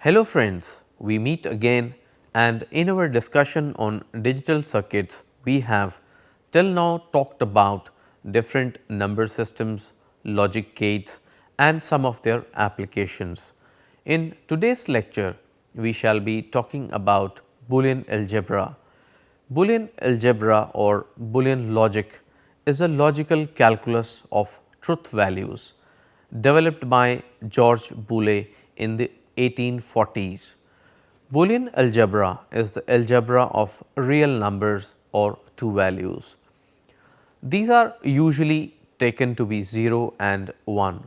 Hello friends, we meet again and in our discussion on digital circuits, we have till now talked about different number systems, logic gates and some of their applications. In today's lecture, we shall be talking about Boolean algebra. Boolean algebra or Boolean logic is a logical calculus of truth values developed by George Boole in the 1840s. Boolean algebra is the algebra of real numbers or two values. These are usually taken to be 0 and 1.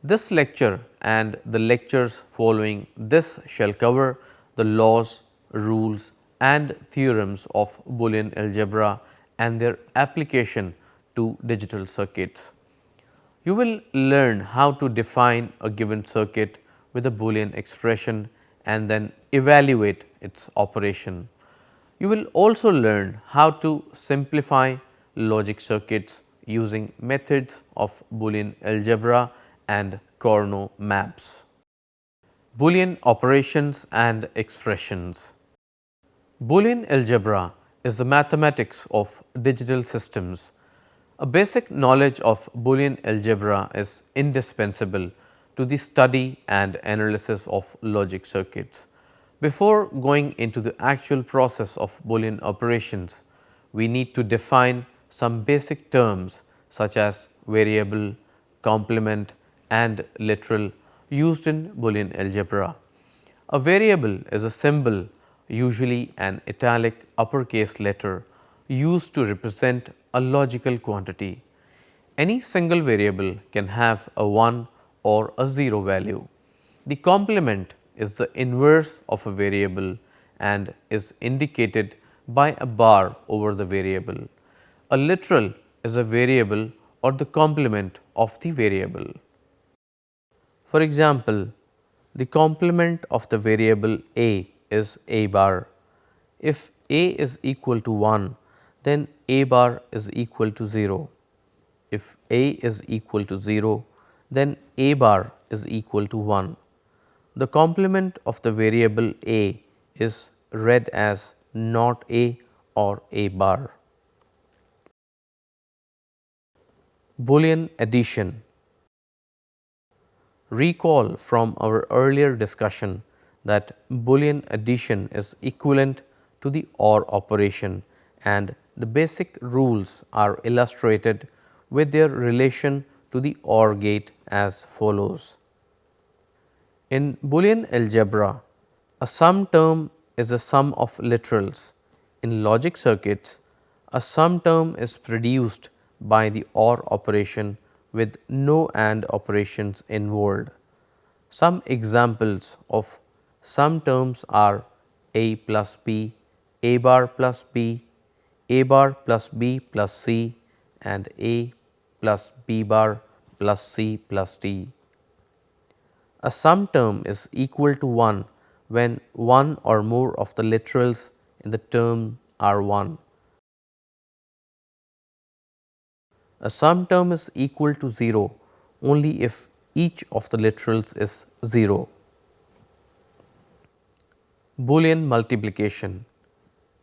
This lecture and the lectures following this shall cover the laws, rules and theorems of Boolean algebra and their application to digital circuits. You will learn how to define a given circuit with a Boolean expression and then evaluate its operation. You will also learn how to simplify logic circuits using methods of Boolean algebra and Carnot maps. Boolean operations and expressions. Boolean algebra is the mathematics of digital systems. A basic knowledge of Boolean algebra is indispensable to the study and analysis of logic circuits. Before going into the actual process of Boolean operations, we need to define some basic terms such as variable, complement and literal used in Boolean algebra. A variable is a symbol, usually an italic uppercase letter, used to represent a logical quantity. Any single variable can have a 1 or a 0 value. The complement is the inverse of a variable and is indicated by a bar over the variable. A literal is a variable or the complement of the variable. For example, the complement of the variable a is a bar. If a is equal to 1, then a bar is equal to 0. If a is equal to 0, then a bar is equal to 1. The complement of the variable a is read as not a or a bar. Boolean addition. Recall from our earlier discussion that Boolean addition is equivalent to the OR operation and the basic rules are illustrated with their relation to the OR gate as follows. In Boolean algebra, a sum term is a sum of literals. In logic circuits, a sum term is produced by the OR operation with no AND operations involved. Some examples of sum terms are a plus b, a bar plus b, a bar plus b plus c and a plus b bar plus c plus d. A sum term is equal to 1 when one or more of the literals in the term are 1. A sum term is equal to 0 only if each of the literals is 0. Boolean multiplication.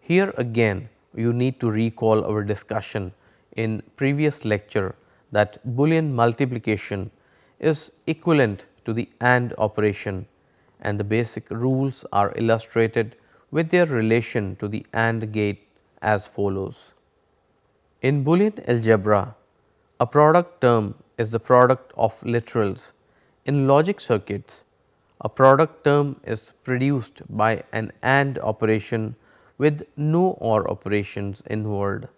Here again you need to recall our discussion in previous lecture that Boolean multiplication is equivalent to the AND operation and the basic rules are illustrated with their relation to the AND gate as follows. In Boolean algebra, a product term is the product of literals. In logic circuits, a product term is produced by an AND operation with no OR operations involved.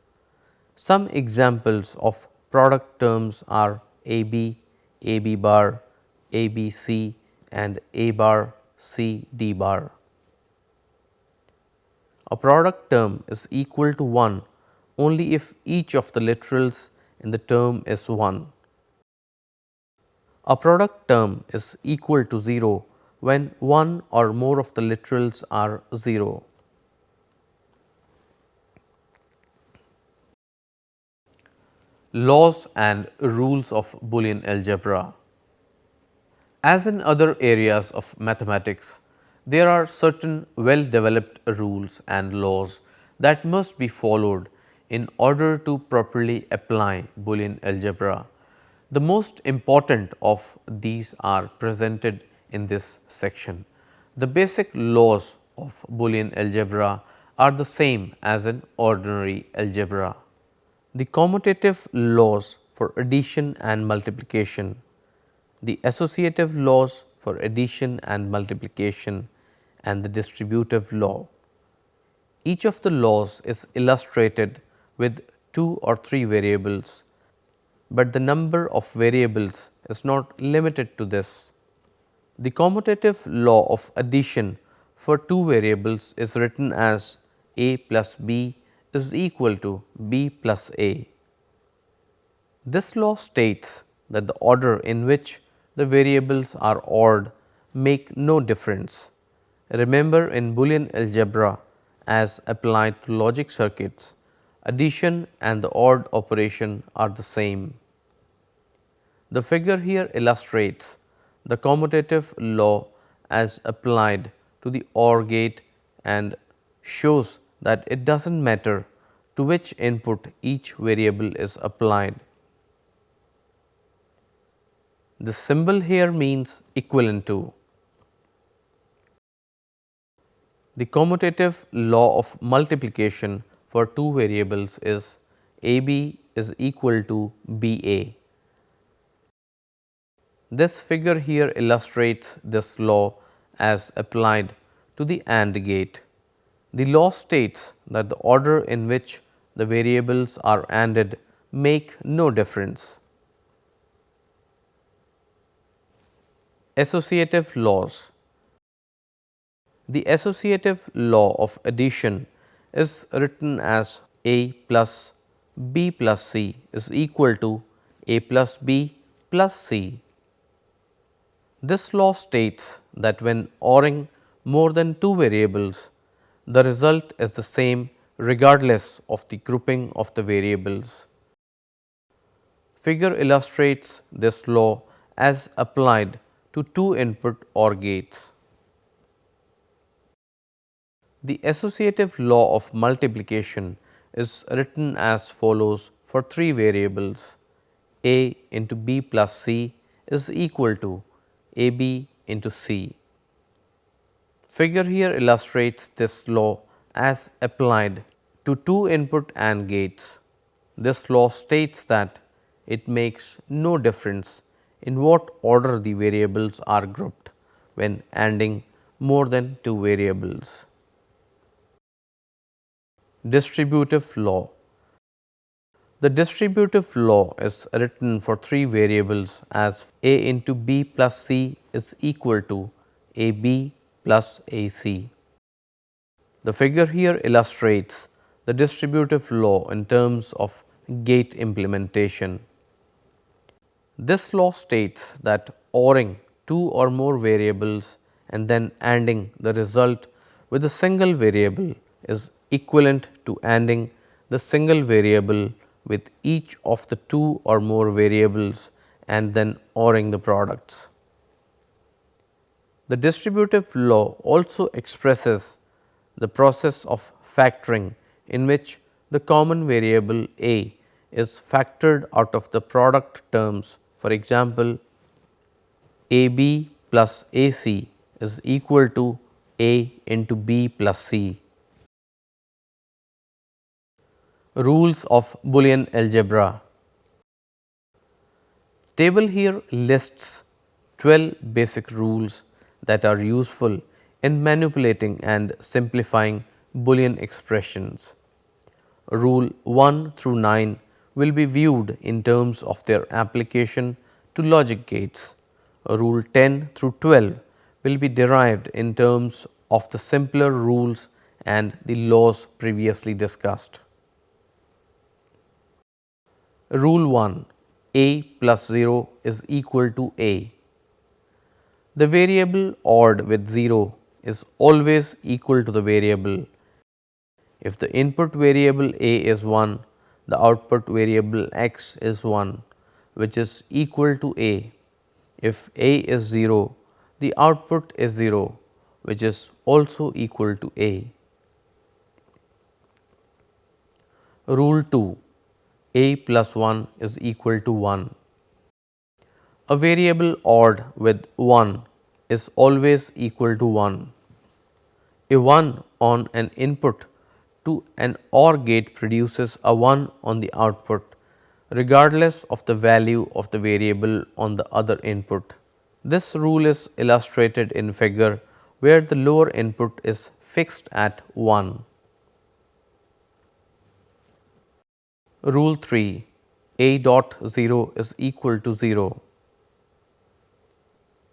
Some examples of product terms are AB, AB bar, ABC and A bar, C, D bar. A product term is equal to 1 only if each of the literals in the term is 1. A product term is equal to 0 when one or more of the literals are 0. Laws and rules of Boolean algebra. As in other areas of mathematics, There are certain well developed rules and laws that must be followed in order to properly apply Boolean algebra. The most important of these are presented in this section. The basic laws of Boolean algebra are the same as in ordinary algebra. The commutative laws for addition and multiplication, the associative laws for addition and multiplication, and the distributive law. Each of the laws is illustrated with 2 or 3 variables, but the number of variables is not limited to this. The commutative law of addition for 2 variables is written as a plus b is equal to b plus a. This law states that the order in which the variables are odd make no difference. Remember, in Boolean algebra as applied to logic circuits, addition and the odd operation are the same. The figure here illustrates the commutative law as applied to the OR gate and shows that it does not matter to which input each variable is applied. The symbol here means equivalent to. The commutative law of multiplication for 2 variables is AB is equal to BA. This figure here illustrates this law as applied to the AND gate. The law states that the order in which the variables are ANDed make no difference. Associative laws. The associative law of addition is written as a plus b plus c is equal to a plus b plus c. This law states that when ORing more than 2 variables, the result is the same regardless of the grouping of the variables. Figure illustrates this law as applied to 2 input OR gates. The associative law of multiplication is written as follows for 3 variables: a into b plus c is equal to ab into c. Figure here illustrates this law as applied to 2 input AND gates. This law states that it makes no difference in what order the variables are grouped when ANDing more than 2 variables. Distributive law. The distributive law is written for 3 variables as a into b plus c is equal to ab plus ac. The figure here illustrates the distributive law in terms of gate implementation. This law states that ORing 2 or more variables and then ANDing the result with a single variable is equivalent to ANDing the single variable with each of the 2 or more variables and then ORing the products. The distributive law also expresses the process of factoring in which the common variable a is factored out of the product terms. For example, ab plus ac is equal to a into b plus c. Rules of Boolean algebra. Table here lists 12 basic rules that are useful in manipulating and simplifying Boolean expressions. Rule 1 through 9 will be viewed in terms of their application to logic gates. Rule 10 through 12 will be derived in terms of the simpler rules and the laws previously discussed. Rule 1: a plus 0 is equal to a. The variable odd with 0 is always equal to the variable. If the input variable a is 1, the output variable x is 1, which is equal to a. If a is 0, the output is 0, which is also equal to A. Rule 2, A plus 1 is equal to 1. A variable odd with 1 is always equal to 1. A 1 on an input to an OR gate produces a 1 on the output, regardless of the value of the variable on the other input. This rule is illustrated in figure where the lower input is fixed at 1. Rule 3, A dot 0 is equal to 0.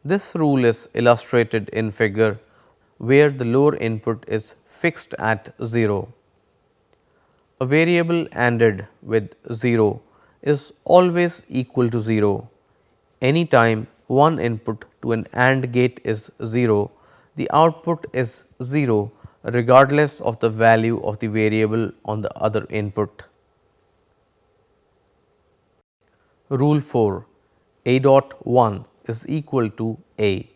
This rule is illustrated in figure where the lower input is fixed at 0. A variable ANDed with 0 is always equal to 0. Anytime one input to an AND gate is 0, the output is 0 regardless of the value of the variable on the other input. Rule 4, A dot 1 is equal to A.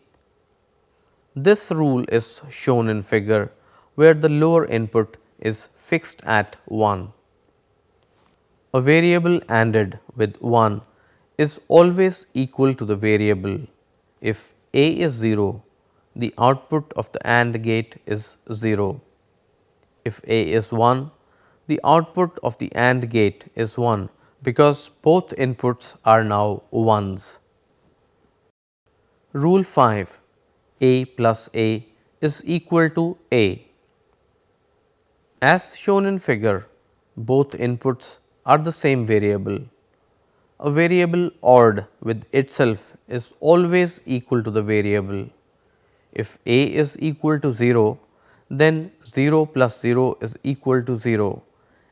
This rule is shown in figure where the lower input is fixed at 1. A variable ANDed with 1 is always equal to the variable. If A is 0, the output of the AND gate is 0. If A is 1, the output of the AND gate is 1 because both inputs are now 1s. Rule 5, A plus A is equal to A. As shown in figure, both inputs are the same variable. A variable ORed with itself is always equal to the variable. If A is equal to 0, then 0 plus 0 is equal to 0,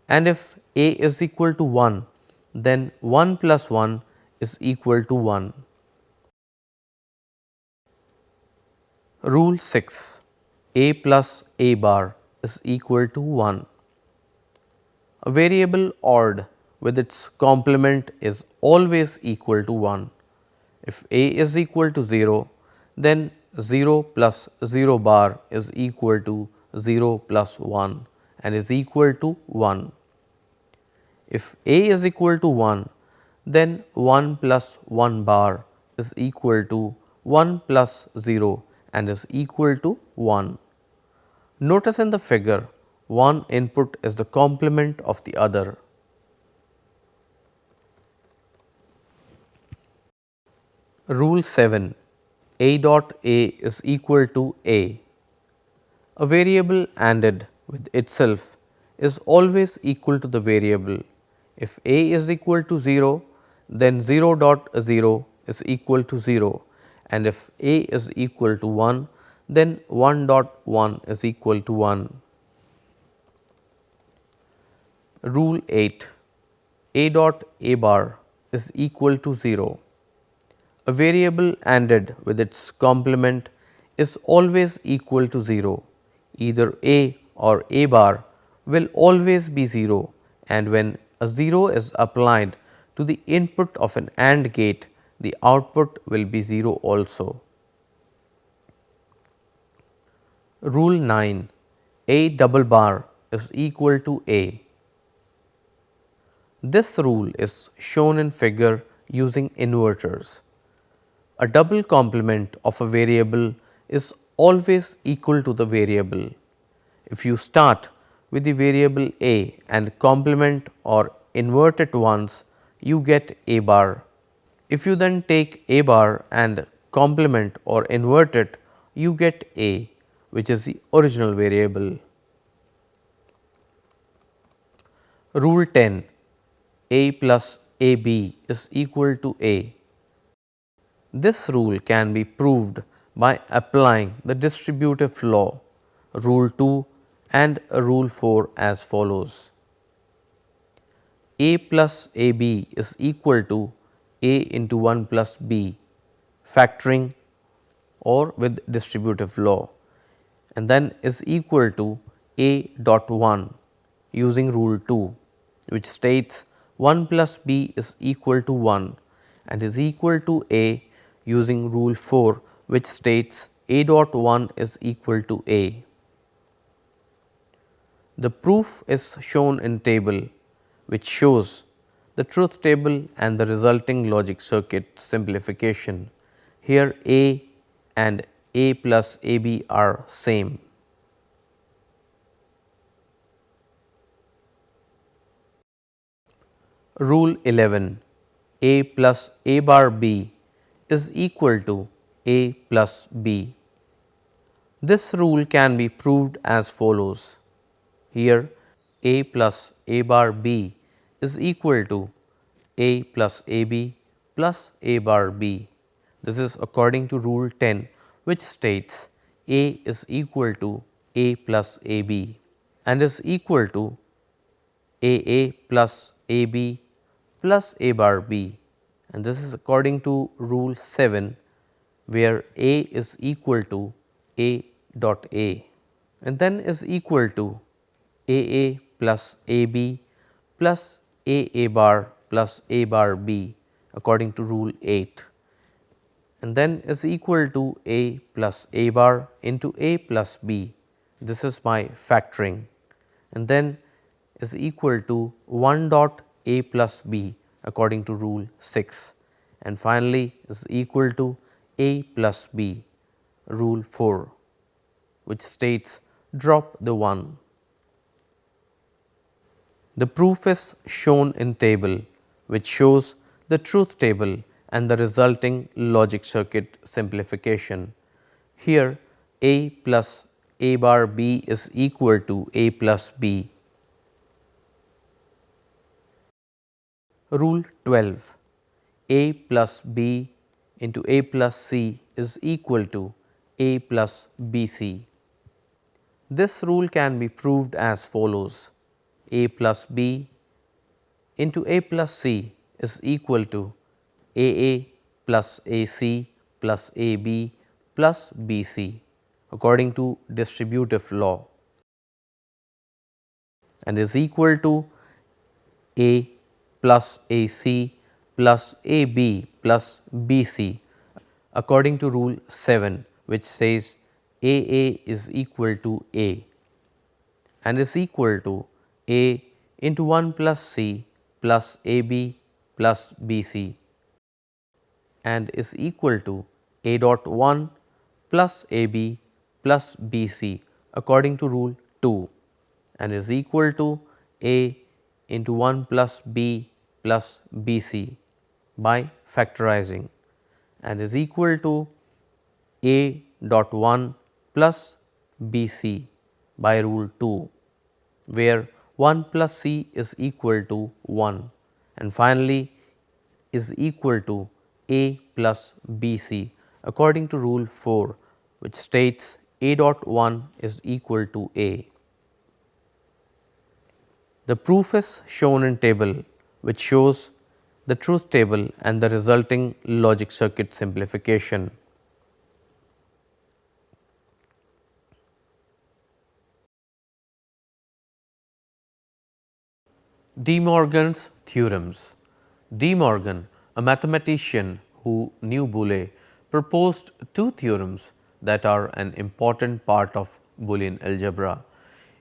and if A is equal to 1, then 1 plus 1 is equal to 1. Rule 6, A plus A bar is equal to 1. A variable ORed with its complement is always equal to 1. If A is equal to 0, then 0 plus 0 bar is equal to 0 plus 1 and is equal to 1. If A is equal to 1, then 1 plus 1 bar is equal to 1 plus 0 and is equal to 1. Notice in the figure, one input is the complement of the other. Rule 7, A dot A is equal to A. A variable ANDed with itself is always equal to the variable. If A is equal to 0, then 0 dot 0 is equal to 0, and if A is equal to 1, then 1 dot 1 is equal to 1. Rule 8, A dot A bar is equal to 0. A variable ANDed with its complement is always equal to 0. Either A or A bar will always be 0, and when a 0 is applied to the input of an AND gate, the output will be 0 also. Rule 9, A double bar is equal to A. This rule is shown in figure using inverters. A double complement of a variable is always equal to the variable. If you start with the variable A and complement or invert it once, you get A bar. If you then take A bar and complement or invert it, you get A, which is the original variable. Rule 10, A plus AB is equal to A. This rule can be proved by applying the distributive law, rule 2 and rule 4 as follows. A plus AB is equal to A into 1 plus B, factoring or with distributive law, and then is equal to A dot 1 using rule 2, which states 1 plus B is equal to 1 and is equal to A using rule 4, which states A dot 1 is equal to A. The proof is shown in table, which shows the truth table and the resulting logic circuit simplification. Here A and A plus AB are same. Rule 11, A plus A bar B is equal to A plus B. This rule can be proved as follows. Here A plus A bar B is equal to A plus AB plus A bar B. This is according to rule 10, which states A is equal to A plus AB and is equal to AA plus AB plus A bar B, and this is according to rule 7, where A is equal to A dot A and then is equal to AA plus AB plus AA bar plus A bar B according to rule 8, and then is equal to A plus A bar into A plus B. This is by factoring, and then is equal to 1 dot A plus B according to rule 6, and finally is equal to A plus B rule 4, which states drop the 1. The proof is shown in table, which shows the truth table and the resulting logic circuit simplification. Here A plus A bar B is equal to A plus B. Rule 12, A plus B into A plus C is equal to A plus BC. This rule can be proved as follows. A plus B into A plus C is equal to AA plus AC plus AB plus BC according to distributive law, and is equal to A plus AC plus AB plus BC according to rule 7, which says AA is equal to A and is equal to A into 1 plus C plus AB plus BC and is equal to A dot 1 plus AB plus BC according to rule 2, and is equal to A into 1 plus B plus BC by factorizing, and is equal to A dot 1 plus BC by rule 2, where 1 plus C is equal to 1, and finally is equal to A plus BC according to rule 4, which states A dot 1 is equal to A. The proof is shown in table, which shows the truth table and the resulting logic circuit simplification. De Morgan's theorems. De Morgan, a mathematician who knew Boole, proposed two theorems that are an important part of Boolean algebra.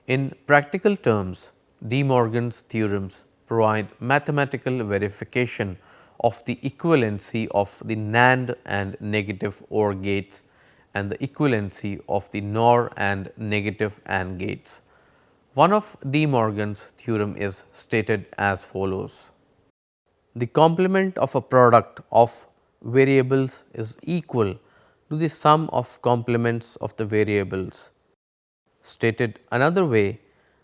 In practical terms, De Morgan's theorems provide mathematical verification of the equivalency of the NAND and negative OR gates and the equivalency of the NOR and negative AND gates. One of De Morgan's theorem is stated as follows. The complement of a product of variables is equal to the sum of complements of the variables. Stated another way,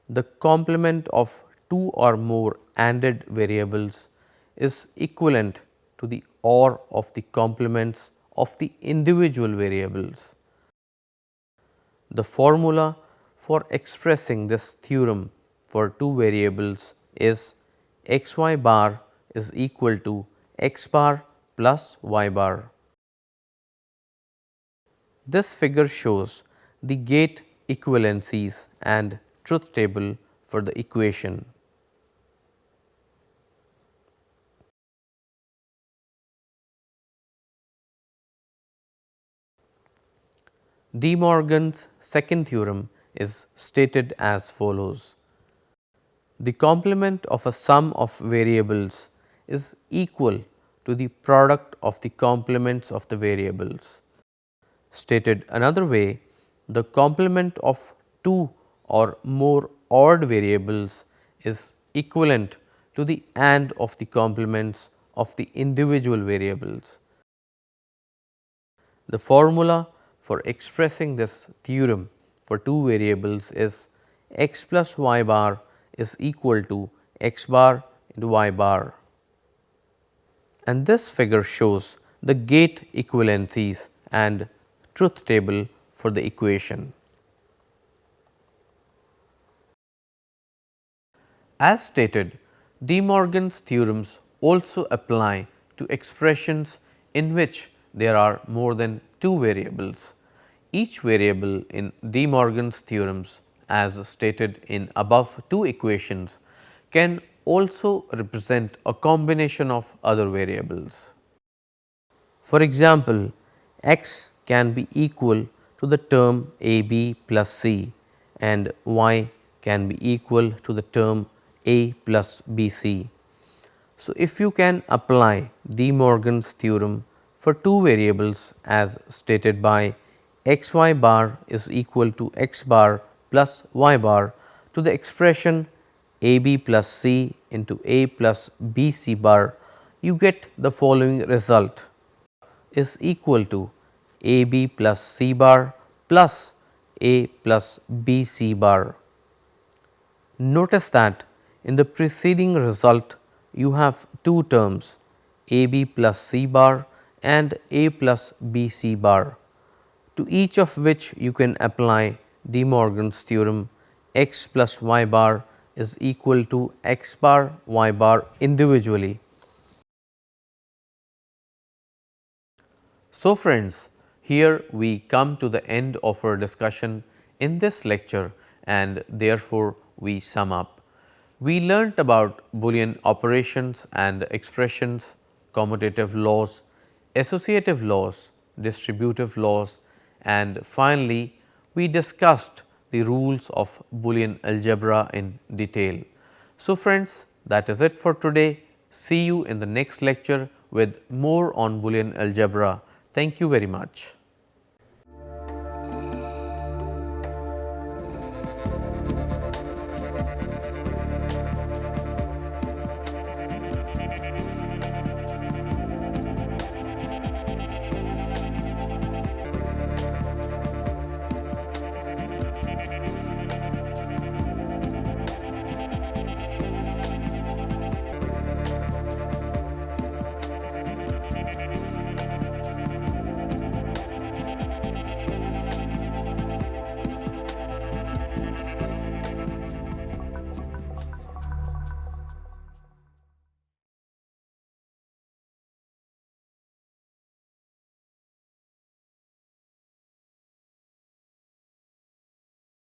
the complement of two or more ANDed variables is equivalent to the OR of the complements of the individual variables. The formula for expressing this theorem for two variables is x y bar is equal to x bar plus y bar. This figure shows the gate equivalencies and truth table for the equation. De Morgan's second theorem is stated as follows. The complement of a sum of variables is equal to the product of the complements of the variables. Stated another way, the complement of two or more odd variables is equivalent to the AND of the complements of the individual variables. The formula for expressing this theorem for two variables is x plus y bar is equal to x bar into y bar. And this figure shows the gate equivalencies and truth table for the equation. As stated, De Morgan's theorems also apply to expressions in which there are more than two variables. Each variable in De Morgan's theorems, as stated in above two equations, can also represent a combination of other variables. For example, x can be equal to the term a b plus c and y can be equal to the term a plus b c. So, if you can apply De Morgan's theorem for two variables as stated by x y bar is equal to x bar plus y bar to the expression a b plus c into a plus b c bar, you get the following result is equal to a b plus c bar plus a plus b c bar. Notice that in the preceding result you have two terms a b plus c bar and a plus b c bar, to each of which you can apply De Morgan's theorem x plus y bar is equal to x bar y bar individually. So, friends, here we come to the end of our discussion in this lecture and therefore, we sum up. We learnt about Boolean operations and expressions, commutative laws, associative laws, distributive laws, and finally, we discussed the rules of Boolean algebra in detail. So, friends, that is it for today. See you in the next lecture with more on Boolean algebra. Thank you very much.